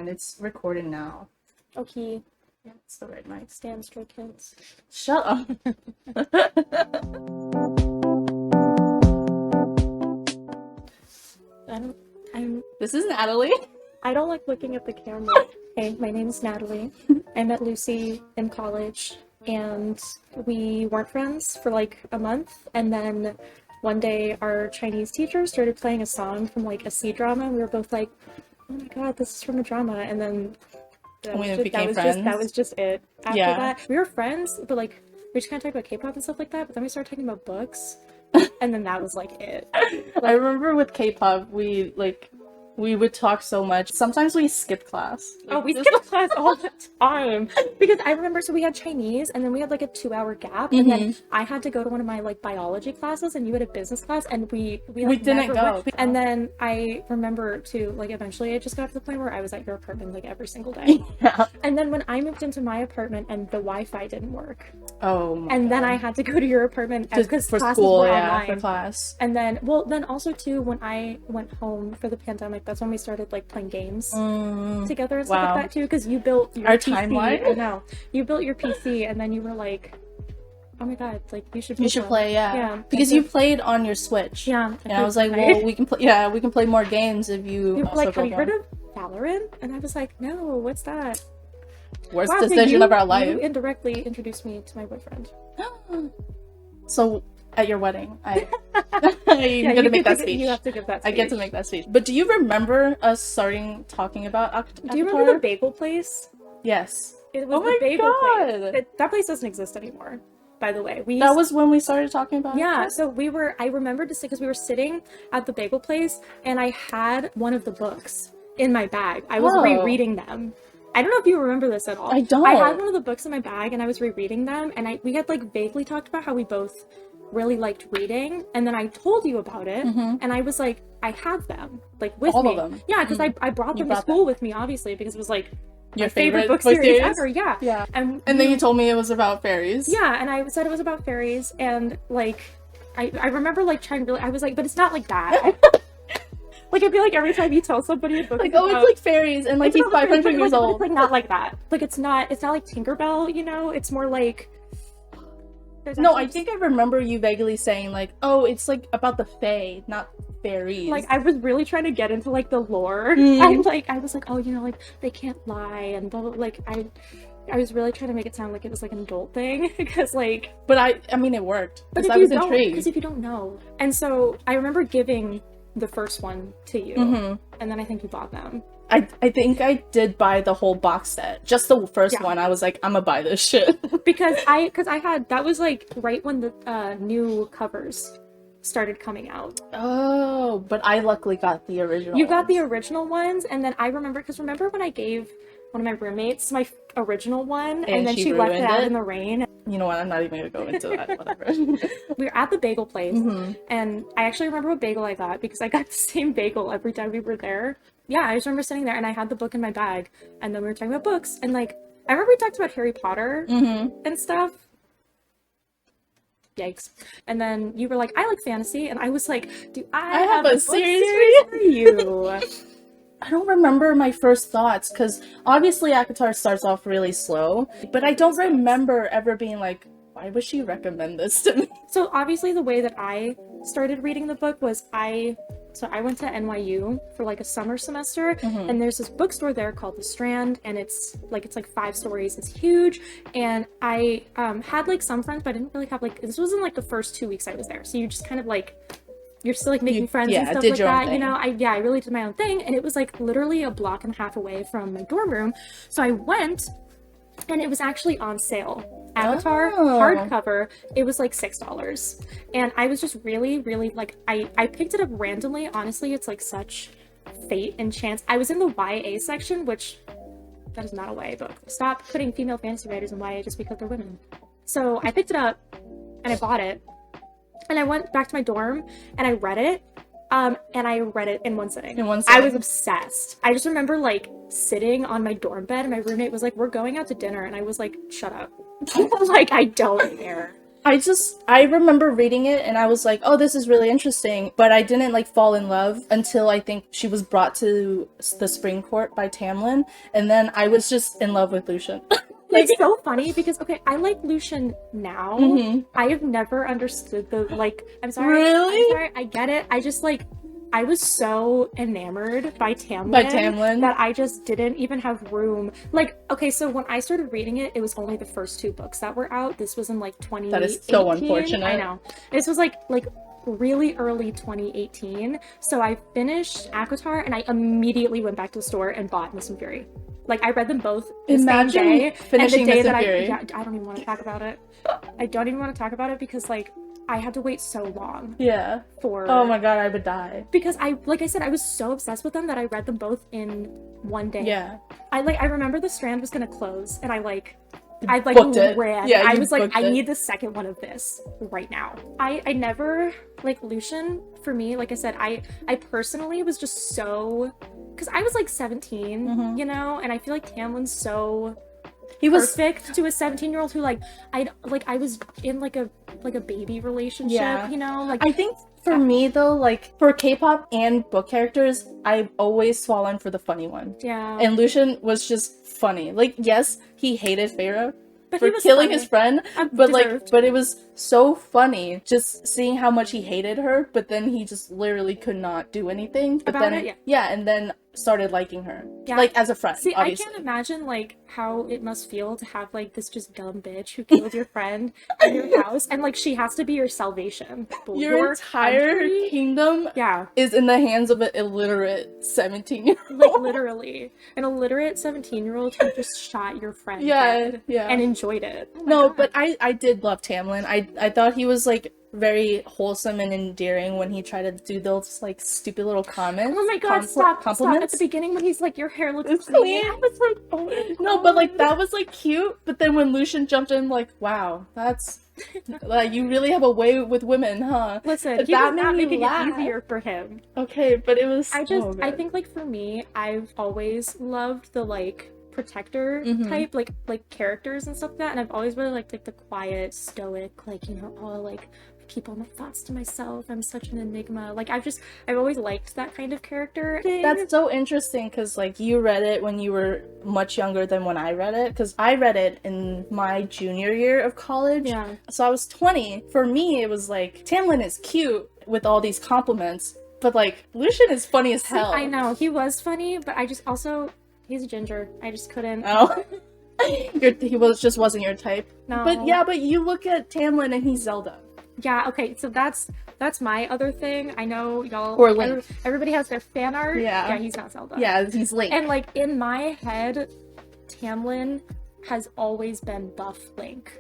and it's recording now. Okay. Yeah, it's the right mic. Stand Stray Kids. Shut up. This is Natalie. I don't like looking at the camera. Hey, my name's Natalie. I met Lucy in college, and we weren't friends for like a month, and then one day our Chinese teacher started playing a song from like a C-drama, and we were both like, oh my god, this is from a drama, and then that was just it. After that, we were friends, but like, we just kind of talked about K-pop and stuff like that, but then we started talking about books, and then that was like it. Like, I remember with K-pop, we would talk so much. Sometimes we skipped class. We skipped class all the time. Because I remember, so we had Chinese, and then we had like a 2-hour gap, and then I had to go to one of my like biology classes, and you had a business class, and we didn't go. And then I remember too, like eventually it just got to the point where I was at your apartment like every single day. Yeah. And then when I moved into my apartment and the Wi-Fi didn't work. Oh my And then God. I had to go to your apartment because for classes school, were yeah, online. for class. And then, then also too, when I went home for the pandemic, that's when we started like playing games together and stuff like that too, because you built your our PC. timeline. I know, you built your PC, and then you were like, "Oh my god, like you should play, yeah." Because you played on your Switch. Yeah. And I was like, well, we can play. Yeah, we can play more games if you. You were also like, go have you heard down. of Valorant? And I was like, no, what's that? Worst Wow, so decision of our life. You indirectly introduced me to my boyfriend. So at your wedding, you're gonna make that speech. You have to give that speech. I get to make that speech. But do you remember us starting talking about ACOTAR? Do you remember the bagel place? Yes. It was the bagel place. That place doesn't exist anymore, by the way. That was when we started talking about it? it? So I remembered to say, because we were sitting at the bagel place, and I had one of the books in my bag. I was rereading them. I don't know if you remember this at all. I don't. I had one of the books in my bag, and I was rereading them, and we had like vaguely talked about how we both really liked reading, and then I told you about it, and I was like, I have them like with me. All of them. Yeah, because I brought them to school with me, obviously, because it was like your my favorite book series ever. Yeah. And then you told me it was about fairies. Yeah, and I said it was about fairies, and like I remember like trying really, I was like, but it's not like that. Like, I feel like every time you tell somebody a book like, oh, it's like fairies, and like he's 500 years old. It's like not like that. Like, it's not like Tinkerbell, you know? It's more like... No, I think I remember you vaguely saying like, oh, it's like about the fae, not fairies. Like, I was really trying to get into like the lore. I was like, oh, you know, like they can't lie and blah, blah, like I was really trying to make it sound like it was like an adult thing, because like... But I mean, it worked. But I was intrigued. Because if you don't know. And so I remember giving the first one to you, and then I think you bought them. I think I did buy the whole box set. Just the first one. I was like, I'm gonna buy this shit. because I had, that was like right when the new covers started coming out. Oh, but I luckily got the original. You got the original ones, and then I remember, because remember when I gave one of my roommates my original one, and then she left it out in the rain. You know what? I'm not even gonna go into that. Whatever. We were at the bagel place, and I actually remember what bagel I got, because I got the same bagel every time we were there. Yeah, I just remember sitting there, and I had the book in my bag, and then we were talking about books, and like I remember we talked about Harry Potter and stuff. Yikes. And then you were like, I like fantasy, and I was like, do I have a series for you? I don't remember my first thoughts, because obviously ACOTAR starts off really slow, but I don't remember ever being like, why would she recommend this to me? So obviously the way that I started reading the book was I went to NYU for like a summer semester, and there's this bookstore there called The Strand, and it's like 5 stories, it's huge, and I had like some friends, but I didn't really have like, this was in like the first 2 weeks I was there, so you just kind of like, you're still like making friends and stuff like that, you know. I really did my own thing, and it was like literally a block and a half away from my dorm room, so I went, and it was actually on sale. ACOTAR hardcover, it was like $6, and I was just really like, I picked it up randomly. Honestly, it's like such fate and chance. I was in the YA section, which that is not a YA book. Stop putting female fantasy writers in YA just because they're women. So I picked it up and I bought it, and I went back to my dorm and I read it. And I read it in one sitting. I was obsessed. I just remember like sitting on my dorm bed, and my roommate was like, we're going out to dinner, and I was like, shut up. Like, I don't care. I remember reading it and I was like, oh, this is really interesting, but I didn't like fall in love until I think she was brought to the Spring Court by Tamlin, and then I was just in love with Lucian. It's so funny because, okay, I like Lucian now. Mhm. I have never understood the, like, I'm sorry. Really? I'm sorry, I get it. I just, like, I was so enamored by Tamlin, that I just didn't even have room. Like, okay, so when I started reading it, it was only the first 2 books that were out. This was in, like, 2018. That is so unfortunate. I know. This was, like really early 2018. So I finished ACOTAR, and I immediately went back to the store and bought Mist and Fury. Like, I read them both the same day, finishing and the day Mist and that Fury. I don't even want to talk about it. I don't even want to talk about it because, like, I had to wait so long. Yeah. For oh my god, I would die. Because like I said, I was so obsessed with them that I read them both in one day. Yeah. I remember the Strand was gonna close, and I booked it. ran. Yeah, I you was like, booked I it. need the second one of this right now. I never, like, Lucian, for me, like I said, I personally was just so, because I was like 17, you know, and I feel like Tamlin's so He was perfect to a 17-year-old who, like, I was in like a baby relationship, Yeah. you know, like, I think for me though, like for K-pop and book characters, I've always fallen for the funny one. yeah. And Lucian was just funny. Like, yes, he hated Feyre But for he was killing funny. his friend, but Deserved. but it was so funny just seeing how much he hated her, but then he just literally could not do anything. But About then it, yeah. and then started liking her. Yeah. Like as a friend, See, obviously. I can't imagine, like, how it must feel to have, like, this just dumb bitch who killed your friend in your house, and, like, she has to be your salvation. But Your entire country- kingdom Yeah, is in the hands of an illiterate 17-year-old. like, literally. An illiterate 17-year-old who just shot your friend dead Yeah. and enjoyed it. Oh my No, God. but I did love Tamlin. I thought he was like very wholesome and endearing when he tried to do those like stupid little comments. Oh my God, stop. At compliments. the beginning when he's like, your hair looks It's clean. clean. I was like, oh my No, God. but like that was like cute. But then when Lucian jumped in, like, wow, that's like you really have a way with women, huh? Listen, But he that was not made me making laugh. it easier for him. Okay, but it was. I good. think, like, for me, I've always loved the, like, protector Mhm. type, like characters and stuff like that, and I've always really liked, like, the quiet, stoic, like, you know, all, like, I keep all my thoughts to myself, I'm such an enigma. Like, I've always liked that kind of character thing. That's so interesting because like you read it when you were much younger than when I read it, because I read it in my junior year of college. Yeah. So I was 20. For me, it was like Tamlin is cute with all these compliments, but like Lucian is funny as hell. I know, he was funny, but I just also, he's a ginger. I just couldn't. Oh. He wasn't your type. No. But yeah, but you look at Tamlin and he's Zelda. Yeah, okay, so that's my other thing. I know y'all, Or Link. everybody has their fan art. Yeah. Yeah, he's not Zelda. Yeah, he's Link. And, like, in my head, Tamlin has always been buff Link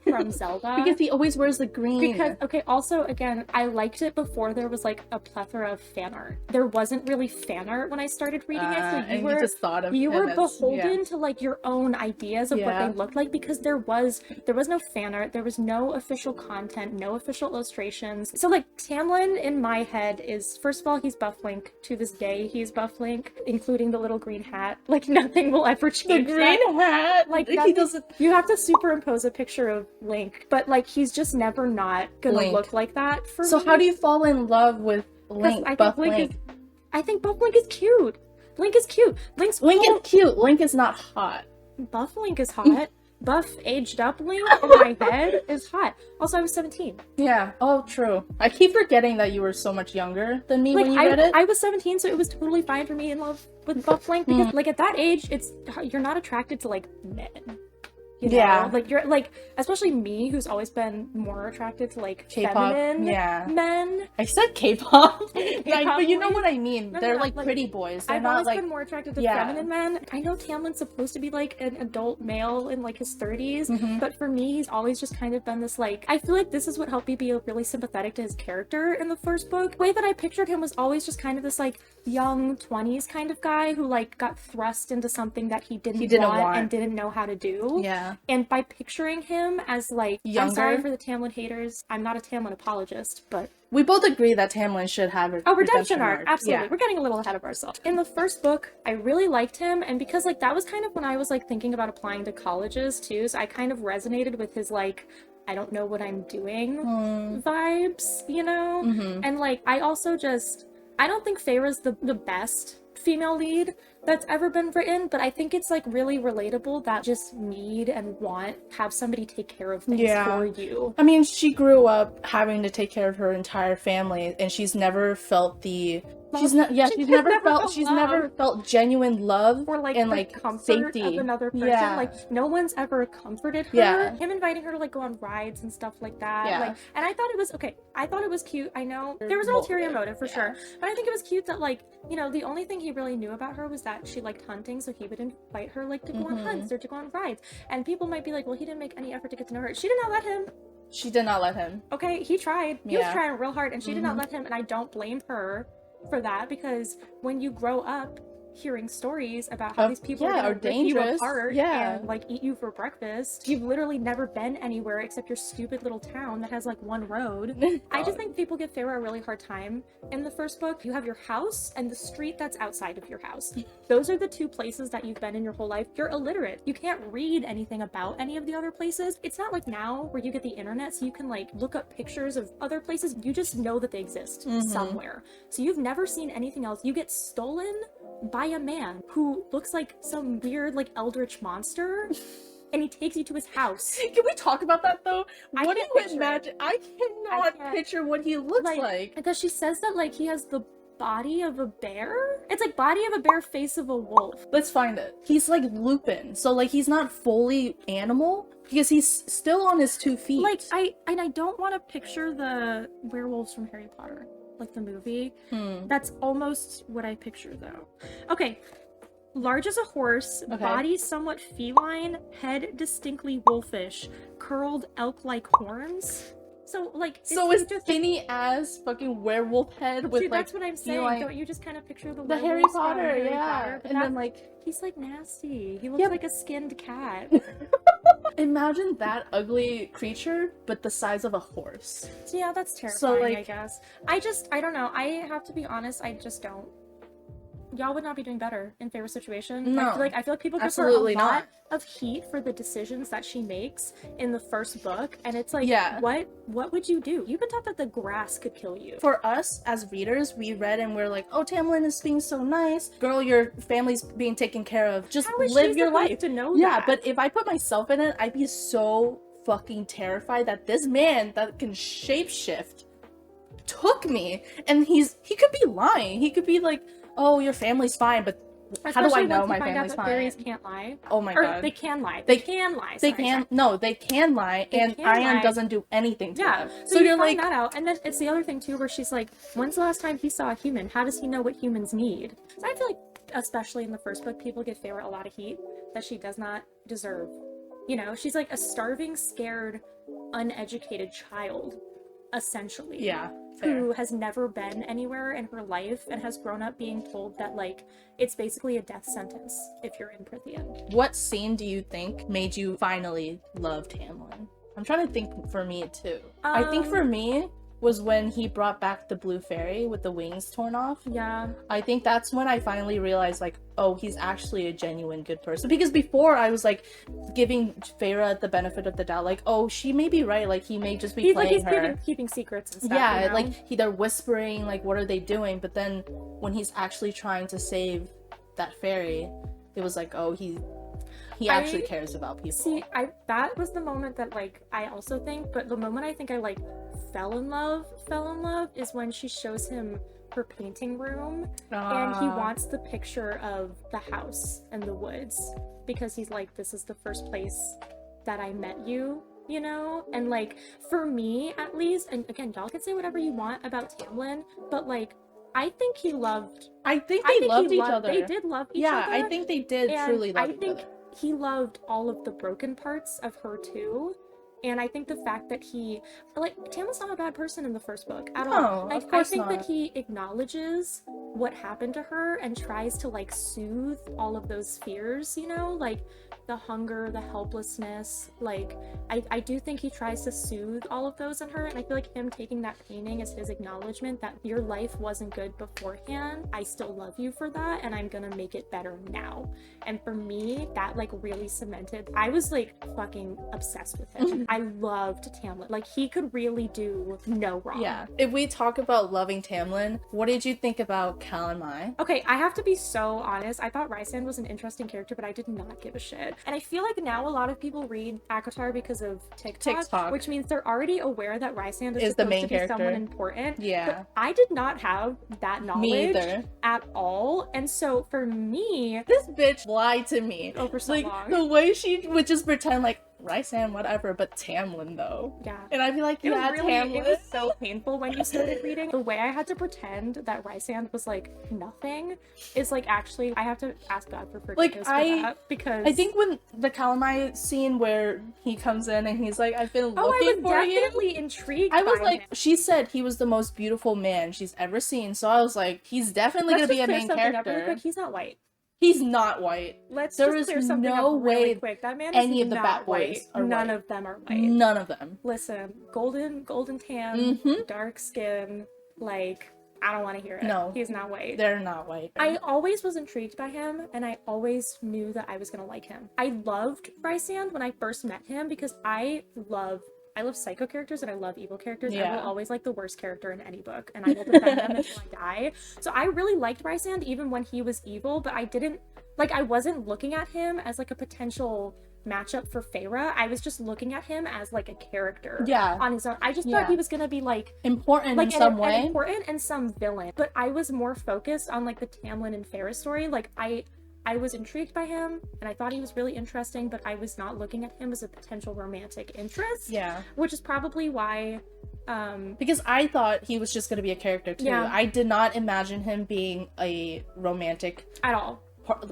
from Zelda. because he always wears the green. Because, okay, also, again, I liked it before there was, like, a plethora of fan art. There wasn't really fan art when I started reading it, so and you just thought of you him were as- beholden to, like, your own ideas of what Yeah. they looked like, because there was no fan art, there was no official content, no official illustrations. So, like, Tamlin in my head is, first of all, he's buff Link. To this day, he's buff Link, including the little green hat. Like, nothing will ever The change green that. hat. Like, he nothing- doesn't. You have to superimpose a picture of Link, but, like, he's just never not gonna Link. look like that for So me. how do you fall in love with 'Cause Link? I think Buff Link Link. is, I think buff Link is cute. Link is cute. Link's Link is cute. Link is not hot. buff Link is hot. Buff aged up Link in my head is hot. Also, I was 17. Yeah. Oh, true. I keep forgetting that you were so much younger than me Like, when you read it. I was 17, so it was totally fine for me in love with buff Link, because like at that age, you're not attracted to, like, men. You know? Yeah. Like, you're like, especially me, who's always been more attracted to, like, K-pop, feminine yeah. men. I said K-pop. K-pop but you know boys? what I mean. No, They're no, like like, pretty boys. They're I've not always like been more attracted to yeah. feminine men. I know Tamlin's supposed to be, like, an adult male in, like, his 30s, but for me, he's always just kind of been this, like, I feel like this is what helped me be really sympathetic to his character in the first book. The way that I pictured him was always just kind of this, like, young 20s kind of guy who, like, got thrust into something that he didn't want and didn't know how to do. Yeah. And by picturing him as, like, Younger? I'm sorry for the Tamlin haters, I'm not a Tamlin apologist, but We both agree that Tamlin should have a redemption arc. Absolutely. Yeah. We're getting a little ahead of ourselves. In the first book, I really liked him, and because, like, that was kind of when I was, like, thinking about applying to colleges too, so I kind of resonated with his, like, I don't know what I'm doing vibes, you know? And like, I also just, I don't think Feyre's the best female lead that's ever been written, but I think it's like really relatable that just need and have somebody take care of things for you. I mean, she grew up having to take care of her entire family, and she's never felt the she's never felt genuine love or like and the like comfort safety of another person. Yeah. Like no one's ever comforted her. Yeah. Him inviting her to like go on rides and stuff like that. Yeah. Like, and I thought it was okay. I thought it was cute. I know there was an ulterior motive for sure, but I think it was cute that like, you know, the only thing he really knew about her was that she liked hunting, so he would invite her like to go on hunts or to go on rides. And people might be like, well, he didn't make any effort to get to know her. She did not let him. She did not let him. Okay, he tried. He was trying real hard, and she did not let him, and I don't blame her for that, because when you grow up hearing stories about how these people are rip you apart and like eat you for breakfast, you've literally never been anywhere except your stupid little town that has like one road. I just think people give Feyre a really hard time in the first book. You have your house and the street that's outside of your house. Those are the two places that you've been in your whole life. You're illiterate. You can't read anything about any of the other places. It's not like now where you get the internet so you can like look up pictures of other places. You just know that they exist somewhere. So you've never seen anything else. You get stolen by a man who looks like some weird like eldritch monster and he takes you to his house. Can we talk about that though? What do you imagine? I I cannot picture what he looks like. Because she says that like he has the body of a bear. It's like body of a bear, face of a wolf. Let's find it. He's like Lupin, so like he's not fully animal because he's still on his 2 feet. Like I don't want to picture the werewolves from Harry Potter, like the movie. That's almost what I picture though. Okay. Large as a horse, body somewhat feline, head distinctly wolfish, curled elk-like horns. So like, so is just skinny ass fucking werewolf head with like. That's what I'm saying. Like, don't you just kind of picture the Harry Potter? Harry Potter? And then like he's like nasty. He looks like a skinned cat. Imagine that ugly creature, but the size of a horse. Yeah, that's terrifying. So like, I guess I don't know. I have to be honest. I just don't. Y'all would not be doing better in Feyre's situation. No, I feel like people give her a lot of heat for the decisions that she makes in the first book, and it's like, what would you do? You've been taught that the grass could kill you. For us as readers, we read and we're like, oh, Tamlin is being so nice. Girl, your family's being taken care of. Just live your life. To know that? But if I put myself in it, I'd be so fucking terrified that this man that can shapeshift took me, and he could be lying. He could be like, oh, your family's fine, but how do I know my family's fine? Fairies can't lie. Oh my god. They can lie. They can lie. They can lie, and Iron doesn't do anything to them. So you're like that out. And then it's the other thing too, where she's like, when's the last time he saw a human? How does he know what humans need? So I feel like, especially in the first book, people give Feyre a lot of heat that she does not deserve. You know, she's like a starving, scared, uneducated child, essentially. Yeah. Who has never been anywhere in her life and has grown up being told that like it's basically a death sentence if you're in Prythian. What scene do you think made you finally love Tamlin? I'm trying to think for me too. I think for me was when he brought back the blue fairy with the wings torn off. Yeah. I think that's when I finally realized like, oh, he's actually a genuine good person. Because before I was like giving Feyre the benefit of the doubt, like, oh, she may be right, like he may just be playing her. He's keeping secrets and stuff. Yeah, you know? like they're whispering, like what are they doing? But then when he's actually trying to save that fairy, it was like, oh, he actually cares about people. See, that was the moment that like I also think, but the moment I think I like fell in love is when she shows him her painting room and he wants the picture of the house and the woods because he's like, this is the first place that I met you, you know? And like for me at least, and again, y'all can say whatever you want about Tamlin, but like I think he loved I think they loved each other. They did love each other. Yeah, I think they did truly love each other. I think he loved all of the broken parts of her too. And I think the fact that he, like, Tamlin's not a bad person in the first book at all. Like, I think that he acknowledges what happened to her and tries to, like, soothe all of those fears, you know? Like, the hunger, the helplessness. Like, I do think he tries to soothe all of those in her. And I feel like him taking that painting as his acknowledgement that your life wasn't good beforehand. I still love you for that. And I'm gonna make it better now. And for me, that, like, really cemented. I was, like, fucking obsessed with him. I loved Tamlin. Like, he could really do no wrong. Yeah. If we talk about loving Tamlin, what did you think about Cal and Mai? Okay, I have to be so honest. I thought Rysand was an interesting character, but I did not give a shit. And I feel like now a lot of people read ACOTAR because of TikTok, which means they're already aware that Rysand is the supposed main to be character. someone important. Yeah. But I did not have that knowledge Me either. at all. And so for me, This bitch lied to me. For so long. The way she would just pretend like Rysand, whatever, but Tamlin though. Yeah. And I'd be like, It yeah, was really, Tamlin. it was so painful when you started reading. The way I had to pretend that Rysand was like nothing is like actually I have to ask God for forgiveness for that, because I think when the Calamai scene where he comes in and he's like, I've been looking I was for you. definitely intrigued. I was by like, him. she said he was the most beautiful man she's ever seen. So I was like, he's definitely Let's gonna be just a clear main something up really character. quick. He's not white. He's not white. Let's There just is clear something no up really way quick. That man any is of the not Bat Boys white. are None white. of them are white. None of them. Listen, golden tan, Mhm. dark skin, like, I don't want to hear it. No. He's not white. They're not white. I always was intrigued by him, and I always knew that I was gonna like him. I loved Rysand when I first met him because I love psycho characters and I love evil characters. I Yeah. will always like the worst character in any book, and I will defend them until I die. So I really liked Rysand even when he was evil, but I wasn't looking at him as like a potential matchup for Feyre. I was just looking at him as like a character on his own. I just thought he was gonna be like important like in some way. important and some villain, but I was more focused on like the Tamlin and Feyre story. Like I was intrigued by him and I thought he was really interesting, but I was not looking at him as a potential romantic interest. Yeah. Which is probably why Because I thought he was just gonna be a character too. Yeah. I did not imagine him being a romantic at all.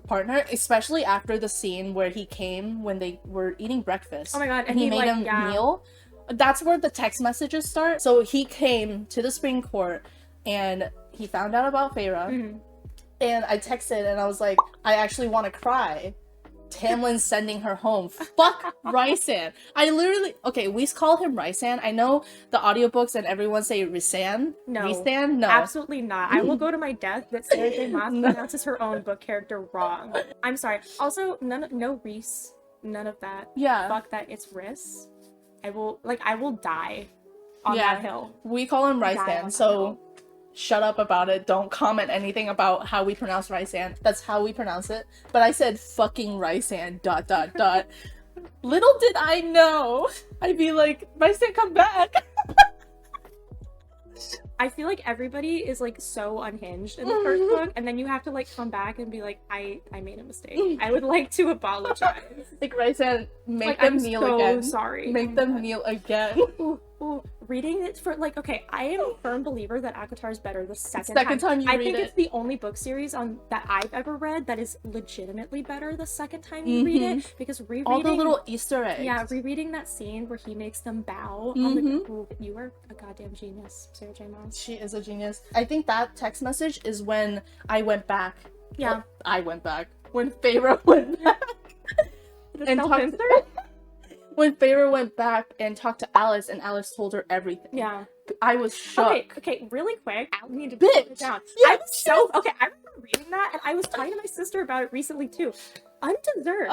partner, especially after the scene where he came when they were eating breakfast. Oh my god, and he made like, a meal. That's where the text messages start. So he came to the Spring Court and he found out about Feyre. Mhm. And I texted and I was like, I actually want to cry. Tamlin's sending her home. Fuck Rysand. I literally, okay, we call him Rysand. I know the audiobooks and everyone say Rysand. No. Rysand? No. Absolutely not. I will go to my death that Sarah J. Maas pronounces her own book character wrong. I'm sorry. Also, no Reese. None of that. Yeah. Fuck that. It's Riss. I will die on that hill. We call him Die on Rysand, that so hill. shut up about it. Don't comment anything about how we pronounce Rysand. That's how we pronounce it. But I said fucking Rysand, ... Little did I know. I'd be like, Rysand, come back. I feel like everybody is like so unhinged in the first book, and then you have to like come back and be like, I made a mistake. I would like to apologize. Like, Rysand, make Like, them I'm kneel so again. sorry. Make them kneel again. Ooh, reading it for like, okay, I am a firm believer that ACOTAR is better the second time you I read think it. it's the only book series that I've ever read that is legitimately better the second time you read it, because rereading All the little Easter eggs. yeah, rereading that scene where he makes them bow on the ooh, you are a goddamn genius, Sarah J. Maas. She is a genius. I think that text message is when I went back. Yeah. Well, I went back. When Feyre went back. and talked when Feyre went back and talked to Alice, and Alice told her everything. Yeah. I was shocked. Okay, really quick. I need to Bitch! put it down. Yeah, I was so okay. I remember reading that, and I was talking to my sister about it recently too. Undeserved.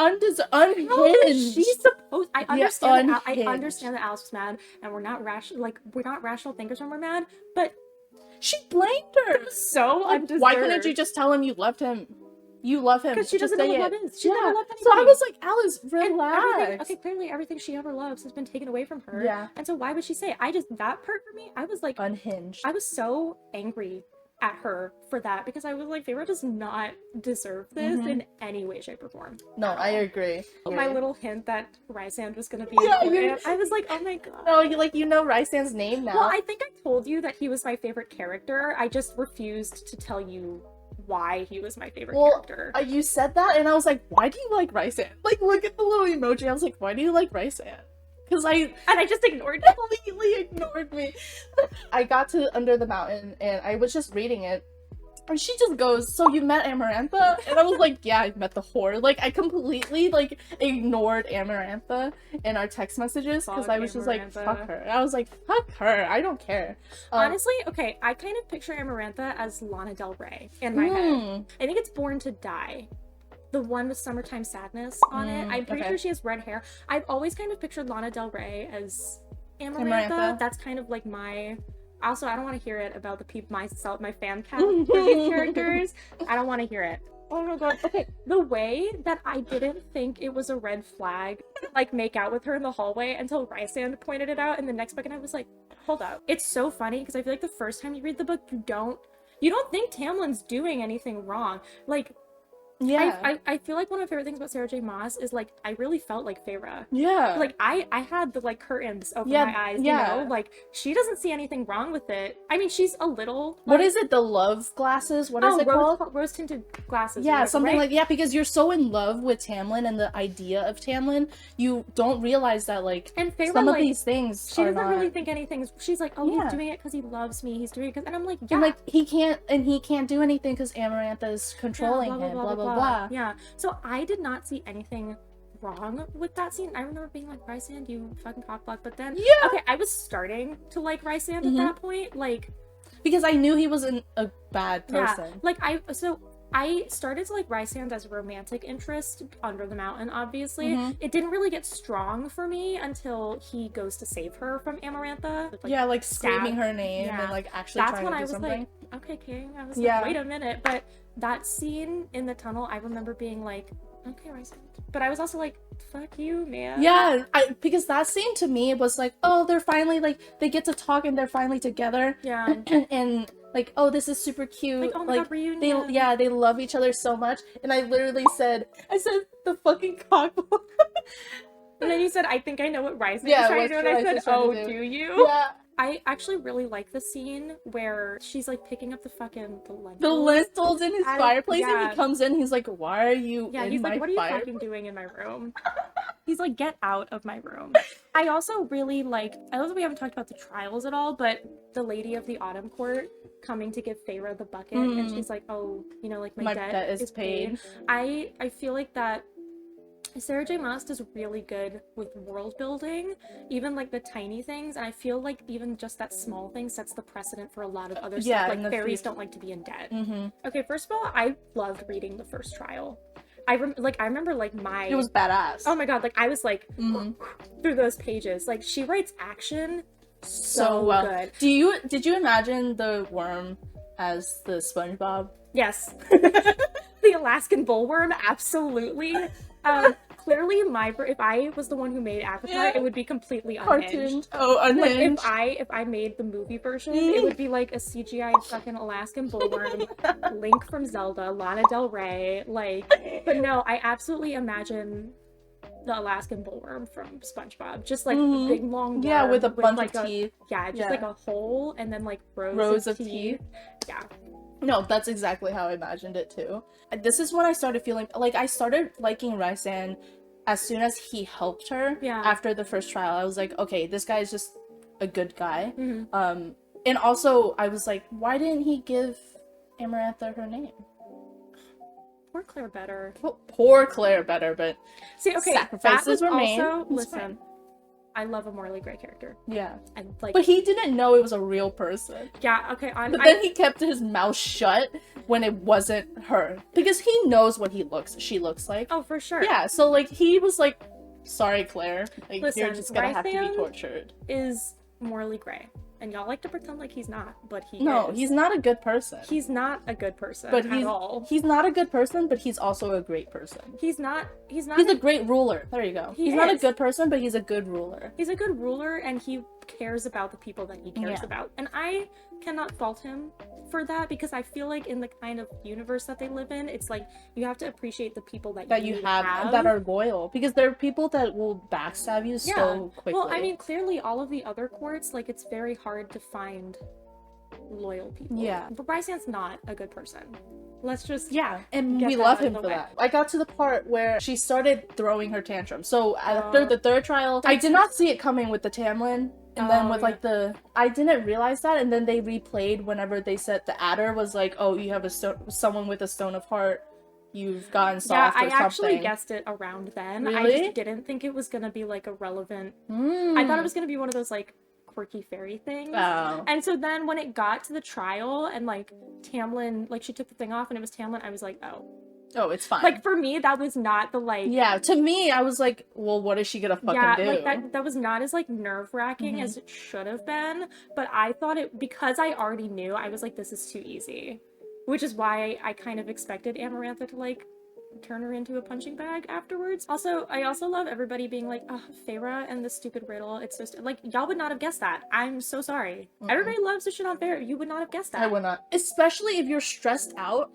Unhinged. How is she supposed? I understand. Yeah, I understand that Alice was mad, and we're not rational thinkers when we're mad. But She blamed her. so undeserved. Why couldn't you just tell him you loved him? You love him. Because she Just doesn't know say what it. love is. She never loved anything. So I was like, Alice, And relax. clearly everything she ever loves has been taken away from her. Yeah. And so why would she say it? That part for me, I was like, Unhinged. I was so angry at her for that, because I was like, Feyre does not deserve this in any way, shape, or form. No, I agree. My little hint that Rysand was gonna be Yeah, important, I was like, oh my god. No, you know Rysand's name now. Well, I think I told you that he was my favorite character. I just refused to tell you why he was my favorite character. You said that, and I was like, why do you like Rysand? Like, look at the little emoji. I was like, why do you like Rysand? Because I just ignored it. completely ignored me. I got to Under the Mountain, and I was just reading it. And she just goes, so you met Amarantha? And I was like, yeah, I met the whore. Like, I completely, like, ignored Amarantha in our text messages, because I was just like, Amarantha. fuck her. I was like, fuck her. I don't care. Honestly, okay, I kind of picture Amarantha as Lana Del Rey in my head. I think it's Born to Die. the one with Summertime Sadness on it. I'm pretty sure she has red hair. I've always kind of pictured Lana Del Rey as Amarantha. That's kind of like my... Also, I don't want to hear it about the people, my fan cast for these characters. I don't want to hear it. Oh my god. Okay, the way that I didn't think it was a red flag, like, make out with her in the hallway until Rysand pointed it out in the next book, and I was like, hold up. It's so funny, because I feel like the first time you read the book, you don't think Tamlin's doing anything wrong. Like, yeah. I feel like one of my favorite things about Sarah J. Maas is, like, I really felt like Feyre. Yeah. Like, I had the, like, curtains over my eyes, you know? Like, she doesn't see anything wrong with it. I mean, she's a little... Like... What is it? The love glasses? What is it called? Rose-tinted glasses. Yeah, something like... Yeah, because you're so in love with Tamlin and the idea of Tamlin, you don't realize that, like, and Feyre, some of these things she doesn't really think anything's... She's like, oh, he's doing it because he loves me. He's doing it because... And I'm like, yeah. And, like, he can't do anything because Amarantha is controlling him, blah, blah, blah. Yeah, so I did not see anything wrong with that scene. I remember being like, Rysand, you fucking cockblock, but then okay, I was starting to like Rysand at that point, like, because I knew he wasn't a bad person. Yeah, like I started to like Rysand as a romantic interest under the mountain, obviously. It didn't really get strong for me until he goes to save her from Amarantha. With, like, like screaming her name and like actually trying to do something. That's when I was like, okay, King. I was like, wait a minute. But that scene in the tunnel, I remember being like, okay, Rysand. But I was also like, fuck you, man. Yeah, because that scene to me was like, oh, they're finally like, they get to talk and they're finally together. Yeah. and like, oh, this is super cute. Like, oh my god, reunion. They love each other so much. And I literally said the fucking cockblock. And then you said, I think I know what Rysand is trying to do. And I said, oh, do you? Yeah. I actually really like the scene where she's like picking up the lentils in his fireplace, and he comes in, he's like, why are you in he's like, what are you fucking doing in my room? He's like, get out of my room. I also really like, I know that we haven't talked about the trials at all, but the Lady of the Autumn Court coming to give Feyre the bucket, and she's like, oh, you know, like, my debt is paid. I feel like that Sarah J. Maas is really good with world building, even like the tiny things, and I feel like even just that small thing sets the precedent for a lot of other stuff. Like, fairies don't like to be in debt. Okay, first of all, I loved reading the first trial. I remember like it was badass. Oh my god, like I was like through those pages. Like, she writes action so well. Good. Did you imagine the worm as the SpongeBob? Yes. The Alaskan bullworm, absolutely. Clearly, if I was the one who made ACOTAR, it would be completely unhinged. Oh, unhinged. Like, if I made the movie version, it would be like a CGI fucking Alaskan bullworm, Link from Zelda, Lana Del Rey, like. But no, I absolutely imagine the Alaskan bullworm from SpongeBob, just like a big long worm with a bunch of teeth. Just like a hole and then like rows of teeth. Yeah. No, that's exactly how I imagined it too. This is when I started feeling like I started liking Rysand as soon as he helped her. Yeah. After the first trial, I was like, okay, this guy is just a good guy. And also I was like, why didn't he give Amarantha her name? Poor Claire Better. Poor Claire Better, but see, okay, sacrifices were made. Listen. I love a Morley Gray character. Yeah. And like, but he didn't know it was a real person. Yeah, okay. But then he kept his mouth shut when it wasn't her. Because he knows what she looks like. Oh, for sure. Yeah, so like he was like, sorry, Claire. Like, listen, you're just gonna have to be tortured. Is Morley Gray. And y'all like to pretend like he's not, but he is. He's not a good person. He's not a good person at all. He's not a good person, but he's also a great person. He's a great ruler. There you go. He's not a good person, but he's a good ruler. He's a good ruler, and he cares about the people that he cares about. And I cannot fault him for that, because I feel like in the kind of universe that they live in, it's like you have to appreciate the people that you have that are loyal, because there are people that will backstab you so quickly. Well, I mean, clearly all of the other courts, like, it's very hard to find loyal people. Yeah. But Rysand's not a good person. Let's just and we love him for that. I got to the part where she started throwing her tantrum. So after the third trial, I did not see it coming with the Tamlin. And then with like I didn't realize that, and then they replayed whenever they said the adder was like, oh, you have someone with a stone of heart, you've gotten soft or something. Yeah, I actually guessed it around then. Really? I just didn't think it was gonna be like a relevant. I thought it was gonna be one of those like quirky fairy things. Oh. And so then when it got to the trial and like Tamlin, like she took the thing off and it was Tamlin, I was like, oh. Oh, it's fine. Like, for me, that was not the, like... Yeah, to me, I was like, well, what is she gonna fucking do? Like, that was not as, like, nerve-wracking as it should have been, but I thought it... Because I already knew, I was like, this is too easy. Which is why I kind of expected Amarantha to, like, turn her into a punching bag afterwards. Also, I also love everybody being like, oh, Feyre and the stupid riddle. It's just like, y'all would not have guessed that. I'm so sorry. Everybody loves to shit on Feyre. You would not have guessed that. I would not. Especially if you're stressed out,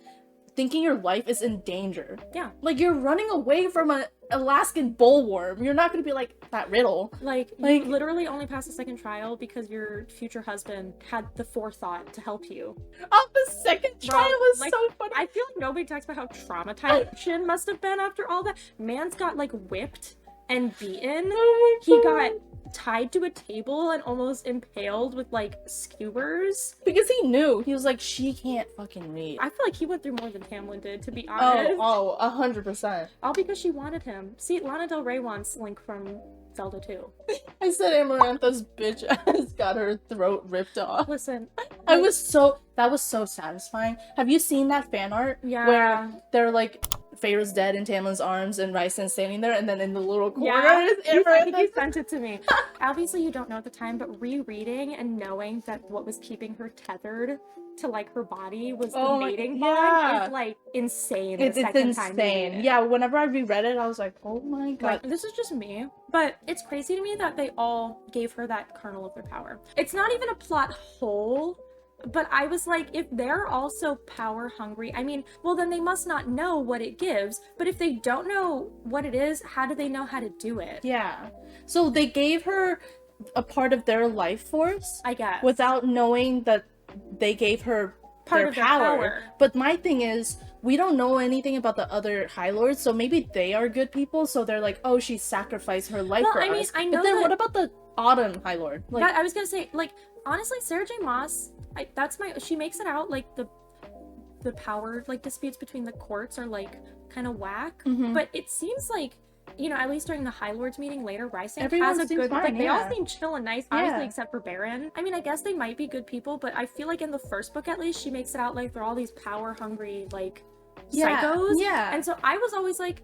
thinking your life is in danger. Yeah. Like, you're running away from an Alaskan bullworm. You're not gonna be like, that riddle. Like, you literally only passed the second trial because your future husband had the forethought to help you. Oh, the second trial was like, so funny. I feel like nobody talks about how traumatized Shin must have been after all that. Man's got, like, whipped and beaten. Oh he got tied to a table and almost impaled with, like, skewers. Because he knew. He was like, she can't fucking read. I feel like he went through more than Tamlin did, to be honest. Oh, 100%. All because she wanted him. See, Lana Del Rey wants Link from Zelda 2. I said Amarantha's bitch ass got her throat ripped off. Listen. That was so satisfying. Have you seen that fan art? Yeah. Where they're like, Feyre's dead in Tamlin's arms and Rysand's standing there, and then in the little corner is I think Amarantha. you sent it to me. Obviously you don't know at the time, but rereading and knowing that what was keeping her tethered to, like, her body was the mating bond is, like, insane. It's second time insane. reading it. Yeah, whenever I reread it, I was like, oh my god. Like, this is just me, but it's crazy to me that they all gave her that kernel of their power. It's not even a plot hole, but I was like, if they're also power hungry, I mean, well, then they must not know what it gives, but if they don't know what it is, how do they know how to do it? Yeah. So they gave her a part of their life force, I guess, without knowing that they gave her part of their power. But my thing is, we don't know anything about the other High Lords, so maybe they are good people, so they're like, oh, she sacrificed her life for us. I know but then that... what about the Autumn High Lord? Like, I was gonna say, like, honestly, Sarah J. Maas, she makes it out, like, the power, like, disputes between the courts are, like, kind of whack, but it seems like, you know, at least during the High Lords meeting later, Rysand has a good, fine, like, they all seem chill and nice, obviously, except for Baron. I mean, I guess they might be good people, but I feel like in the first book, at least, she makes it out like they're all these power-hungry, like, psychos. Yeah. And so I was always like,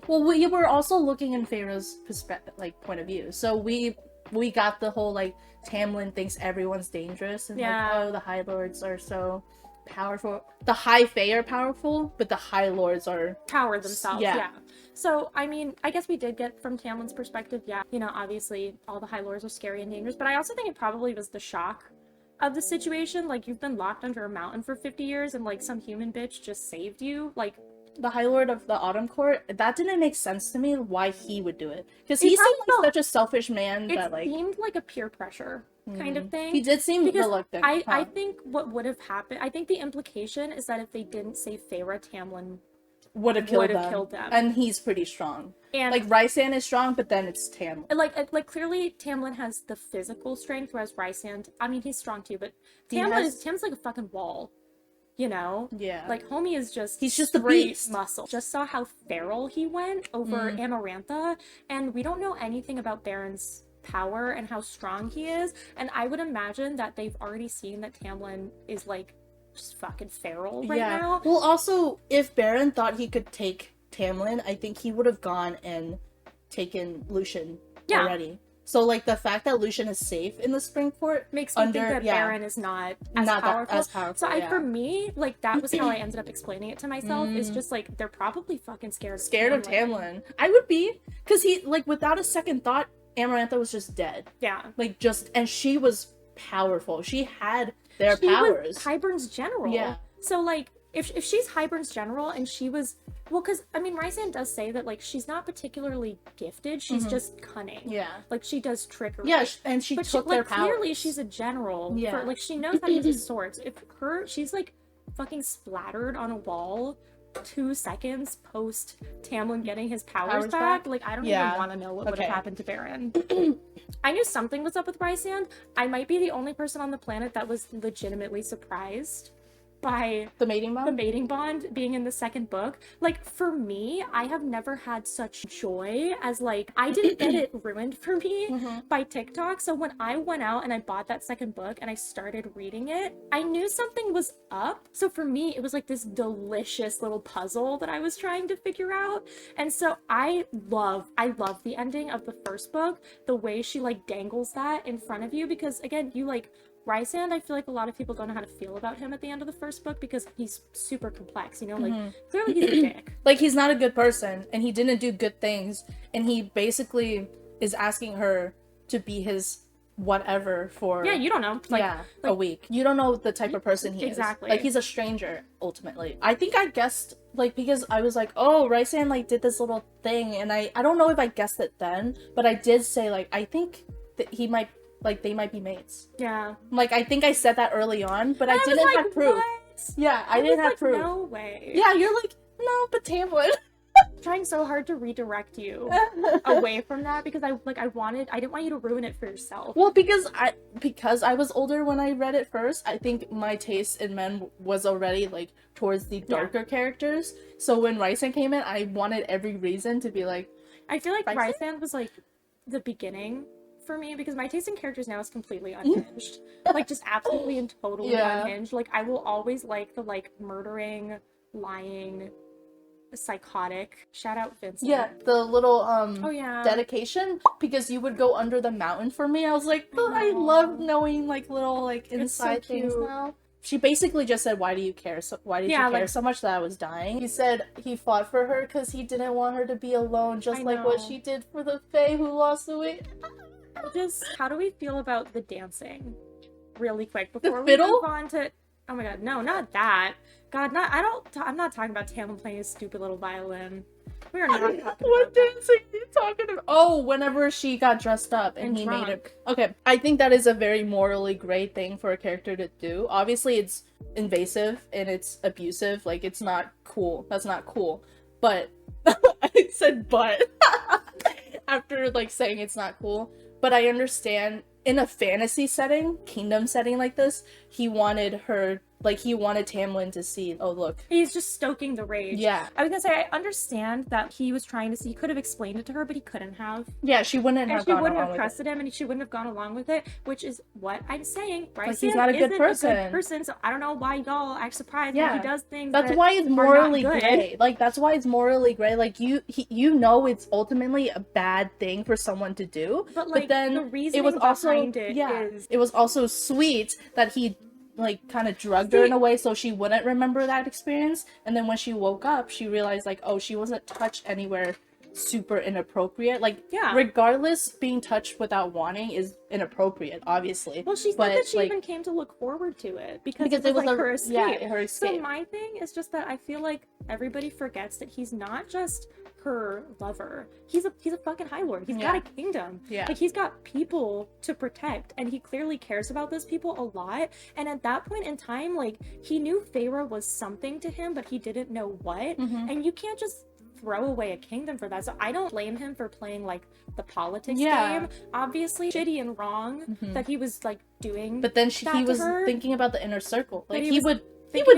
Well, we were also looking in Feyre's perspective, like, point of view, so we got the whole, like, Tamlin thinks everyone's dangerous, and like, oh, the High Lords are so powerful. The High Fae are powerful, but the High Lords are... power themselves, yeah. So, I mean, I guess we did get from Tamlin's perspective, you know, obviously all the High Lords are scary and dangerous, but I also think it probably was the shock of the situation. Like, you've been locked under a mountain for 50 years and, like, some human bitch just saved you. Like, the High Lord of the Autumn Court, that didn't make sense to me why he would do it. Because he seemed like such a selfish man that, like... It seemed like a peer pressure kind of thing. He did seem reluctant. I think what would have happened... I think the implication is that if they didn't save Feyre, Tamlin would have killed them. And he's pretty strong. And like, Rysand is strong, but then it's Tamlin. Like clearly Tamlin has the physical strength, whereas Rysand, I mean, he's strong too, but Tamlin's like a fucking wall. You know? Yeah. Like, homie is just... he's just the beast. Muscle. Just saw how feral he went over Amarantha, and we don't know anything about Baron's power and how strong he is, and I would imagine that they've already seen that Tamlin is, like, just fucking feral right now. Well, also, if Baron thought he could take Tamlin, I think he would have gone and taken Lucian already. So, like, the fact that Lucian is safe in the Spring Court makes me think that Baron is not as powerful. So, for me, like, that was how I ended up explaining it to myself. Is just, like, they're probably fucking scared of Tamlin. I would be. Because he, like, without a second thought, Amarantha was just dead. Yeah. Like, just... and she was powerful. She had their powers. Was Hybern's general. Yeah. So, like, if she's Hybern's general and she was... well, because, I mean, Rysand does say that, like, she's not particularly gifted. She's just cunning. Yeah. Like, she does trickery. Yeah, and she took their powers. Clearly, she's a general. Yeah. For, like, she knows how to use swords. If she's, like, fucking splattered on a wall 2 seconds post Tamlin getting his powers back. Like, I don't even want to know what would have happened to Baron. I knew something was up with Rysand. I might be the only person on the planet that was legitimately surprised by The mating the bond? mating bond being in the second book. Like, for me, I have never had such joy as, like, I didn't get it ruined for me by TikTok. So when I went out and I bought that second book and I started reading it, I knew something was up. So for me, it was like this delicious little puzzle that I was trying to figure out. And so I love the ending of the first book, the way she like dangles that in front of you, because again, you like Rysand, I feel like a lot of people don't know how to feel about him at the end of the first book because he's super complex, you know, like clearly he's a dick. Like, he's not a good person and he didn't do good things, and he basically is asking her to be his whatever for Yeah, you don't know. Like, a week. You don't know the type of person he Exactly. is. Like, he's a stranger ultimately. I think I guessed, like, because I was like, oh, Rysand like did this little thing, and I don't know if I guessed it then, but I did say, like, I think that he might, like, they might be mates. Yeah. Like, I think I said that early on, but I didn't like, have proof. What? Yeah, I didn't have like, proof. No way. Yeah, you're like, no, but Tamlin. Trying so hard to redirect you away from that because I didn't want you to ruin it for yourself. Well, because I was older when I read it first, I think my taste in men was already like towards the darker characters. So when Rysand came in, I wanted every reason to be like, I feel like Rysand was like the beginning for me because my taste in characters now is completely unhinged. Like, just absolutely and totally unhinged. Like, I will always like the like murdering, lying, psychotic. Shout out Vincent. yeah, the little dedication, because you would go under the mountain for me. I was like, oh, I love knowing like little like inside things now. She basically just said, why do you care so why did you care so much that I was dying? He said he fought for her because he didn't want her to be alone, just like what she did for the Fae who lost the weight. Just, how do we feel about the dancing really quick before we move on to, oh my god, no, not that. God, I'm not talking about Tamlin playing his stupid little violin. We are not talking about what dancing are you talking about? Oh, whenever she got dressed up and he drunk. made it. Okay, I think that is a very morally great thing for a character to do. Obviously, it's invasive and it's abusive. Like, it's not cool. That's not cool. But I said but after like saying it's not cool. But I understand in a fantasy setting, kingdom setting like this, he wanted Tamlin to see, oh look. He's just stoking the rage. Yeah. I was gonna say, I understand that he was trying to see, he could have explained it to her, but he couldn't have. Yeah, she wouldn't have gone along with it. And she wouldn't have trusted him, and she wouldn't have gone along with it, which is what I'm saying. Like, he's not a good person. So I don't know why y'all act surprised when he does things. That's why it's morally gray. Like, that's why it's morally gray. Like, you know it's ultimately a bad thing for someone to do. But like, then the reasoning it was also behind it is... It was also sweet that he like kind of drugged her in a way so she wouldn't remember that experience, and then when she woke up she realized like, oh, she wasn't touched anywhere super inappropriate. Like, regardless, being touched without wanting is inappropriate, obviously. Well, she said that she even came to look forward to it because it was like her escape. Yeah, her escape. So my thing is just that I feel like everybody forgets that he's not just her lover. He's a fucking High Lord. He's got a kingdom. Yeah. Like, he's got people to protect, and he clearly cares about those people a lot. And at that point in time, like, he knew Feyre was something to him, but he didn't know what. And you can't just throw away a kingdom for that. So I don't blame him for playing like the politics game. Obviously shitty and wrong that he was like doing. But then he was thinking about the inner circle. Like, he would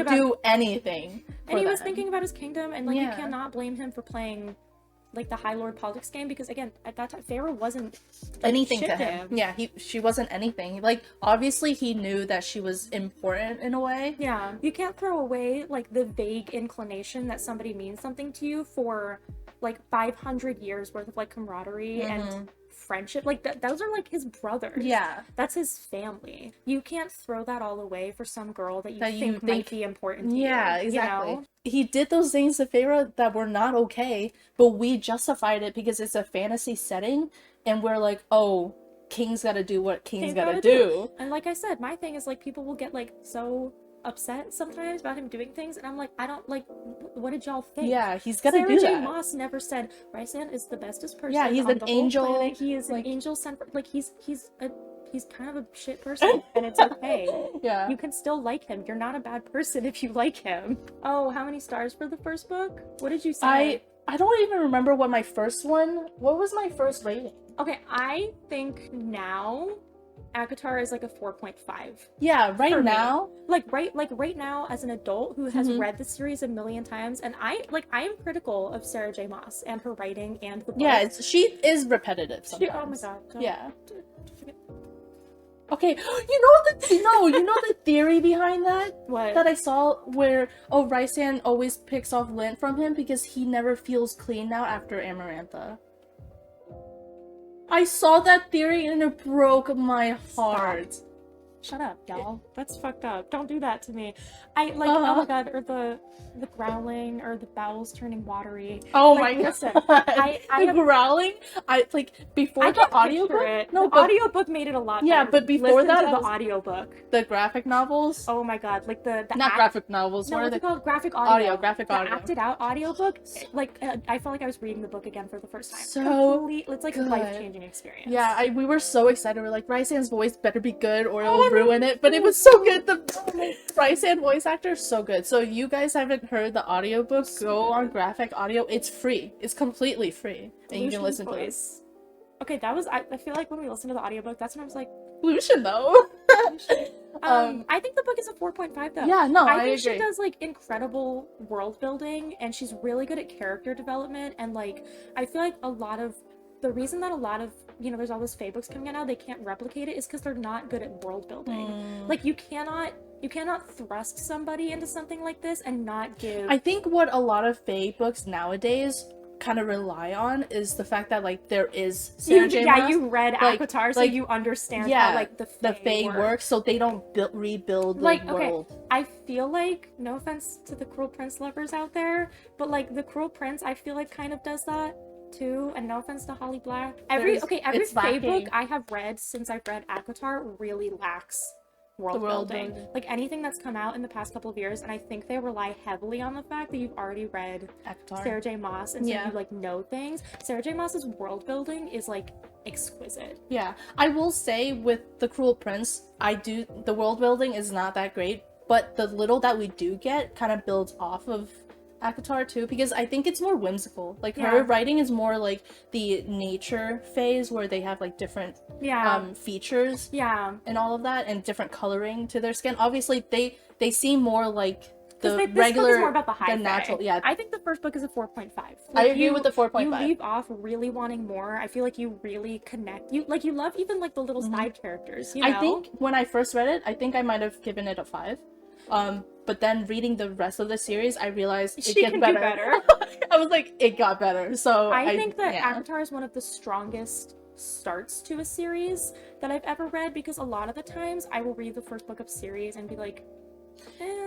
do anything. And he was thinking about his kingdom, and like, you cannot blame him for playing like the High Lord politics game, because again, at that time Feyre wasn't anything to him. Yeah, she wasn't anything. Like, obviously he knew that she was important in a way. Yeah, you can't throw away like the vague inclination that somebody means something to you for like 500 years worth of like camaraderie and friendship. Like, those are like his brothers. Yeah, that's his family. You can't throw that all away for some girl that you think might be important to you. Yeah, exactly. You know? He did those things to Feyre that were not okay, but we justified it because it's a fantasy setting, and we're like, oh, kings gotta do what kings gotta do. And like I said, my thing is like, people will get like so upset sometimes about him doing things, and I'm like, I don't like, what did y'all think? Yeah, he's gonna do that. Sarah J. Maas never said Rysand is the bestest person. Yeah, he's on an the angel. Whole planet. He is like, an angel sent. Like, he's kind of a shit person, and it's okay. Yeah, you can still like him. You're not a bad person if you like him. Oh, how many stars for the first book? What did you say? I don't even remember what was my first rating. Okay, I think now ACOTAR is like a 4.5. Yeah, right For me. now. Right now, as an adult who has read the series a million times, and I am critical of Sarah J. Maas and her writing and the book. Yeah, she is repetitive sometimes. Oh my god. Yeah. Forget. Okay, you know the theory behind that? What? That I saw where Raisan always picks off lint from him because he never feels clean now after Amarantha. I saw that theory and it broke my heart. Stop. Shut up, y'all. That's fucked up. Don't do that to me. Oh my god, or the growling or the bowels turning watery. Oh like, my listen, god. the growling, before the audiobook. No, the audiobook made it a lot better. Yeah, but before that, the audiobook. The graphic novels. Oh my god, like the not graphic novels. No, what are what's they it called? Graphic audio. Graphic the audio. Acted out audiobook. I felt like I was reading the book again for the first time. It's like a life-changing experience. Yeah, we were so excited. We're like, Raisan's voice better be good or it'll ruin it. But it was so good. The Raisan voice actor is so good. So you guys haven't heard the audiobook, go on Graphic Audio. It's free. It's completely free. And you can listen to it. Okay, that was I feel like when we listened to the audiobook, that's when I was like, Lucian though. I think the book is a 4.5 though. Yeah, no, I think agree. she does like incredible world building and she's really good at character development, and like I feel like a lot of the reason that a lot of, there's all those Fae books coming out now, they can't replicate it is because they're not good at world building. Like you cannot thrust somebody into something like this and not give. I think what a lot of Fae books nowadays kind of rely on is the fact that like there is Sarah J. Maas. You read ACOTAR, so you understand how like the Fae works, so they don't rebuild the world. Okay, I feel like, no offense to the Cruel Prince lovers out there, but like the Cruel Prince, I feel like kind of does that too, and no offense to Holly Black. Every Fae book I have read since I've read ACOTAR really lacks world building. Like anything that's come out in the past couple of years, and I think they rely heavily on the fact that you've already read ACOTAR. Sarah J. Maas, and so you like know things. Sarah J. Maas's world building is like exquisite. Yeah, I will say with the Cruel Prince, the world building is not that great, but the little that we do get kind of builds off of ACOTAR too, because I think it's more whimsical. Like her writing is more like the nature phase where they have like different features and all of that, and different coloring to their skin. Obviously they seem more like the regular, book is more about the high natural. Fae. Yeah, I think the first book is a 4.5. Like, I agree with the 4.5. You leave off really wanting more. I feel like you really connect. You love even like the little side characters. I think when I first read it, I think I might have given it a 5. But then reading the rest of the series, I realized it gets better. I was like, it got better. So I think that ACOTAR is one of the strongest starts to a series that I've ever read, because a lot of the times I will read the first book of series and be like,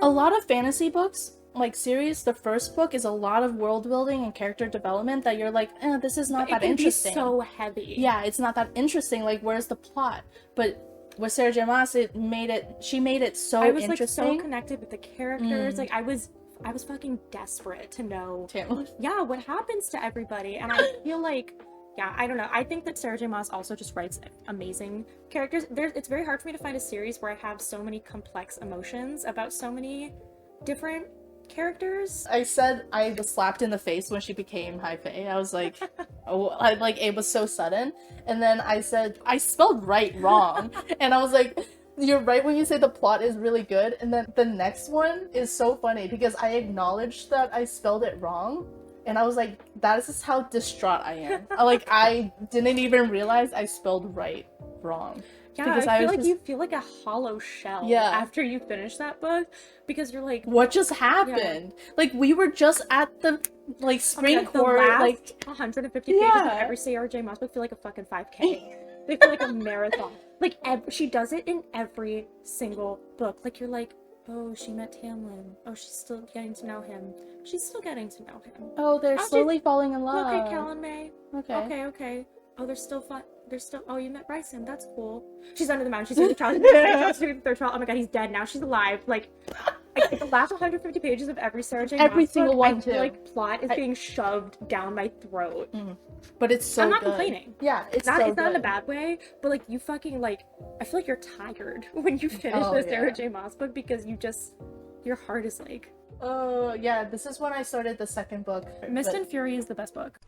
A lot of fantasy books, like series, the first book is a lot of world building and character development that you're like, this is not that interesting. It can be so heavy. Yeah, it's not that interesting. Like, where's the plot? But with Sarah J. Maas, she made it so interesting. I was like so connected with the characters. Like I was fucking desperate to know what happens to everybody. And I feel like, I don't know. I think that Sarah J. Maas also just writes amazing characters. It's very hard for me to find a series where I have so many complex emotions about so many different characters. I said I was slapped in the face when she became High Fae. I was like, it was so sudden. And then I said, I spelled right wrong. And I was like, you're right when you say the plot is really good. And then the next one is so funny because I acknowledged that I spelled it wrong. And I was like, that is just how distraught I am. I didn't even realize I spelled wrong. Yeah, I feel like you feel like a hollow shell after you finish that book, because you're like, what just happened? Like, we were just at the spring court, the last 150 pages of every Sarah J. Maas book feel like a fucking 5K. They feel like a marathon. Like she does it in every single book. Like you're like, oh, she met Tamlin. Oh, she's still getting to know him. She's still getting to know him. Oh, they're slowly falling in love. Okay, Callan May. Okay. Oh, they're still fun. Oh, you met Bryson. That's cool. She's under the mountain. She's doing the child. She's doing the third trial. Oh my god, he's dead now. She's alive. Like the last 150 pages of every Sarah J. Every Maas single book, one, I feel like plot is being shoved down my throat. But it's so I'm not good. Complaining. Yeah, it's not so it's not in a bad way, but like you fucking I feel like you're tired when you finish the Sarah J. Maas book, because your heart is like, oh yeah, this is when I started the second book. Mist and Fury is the best book.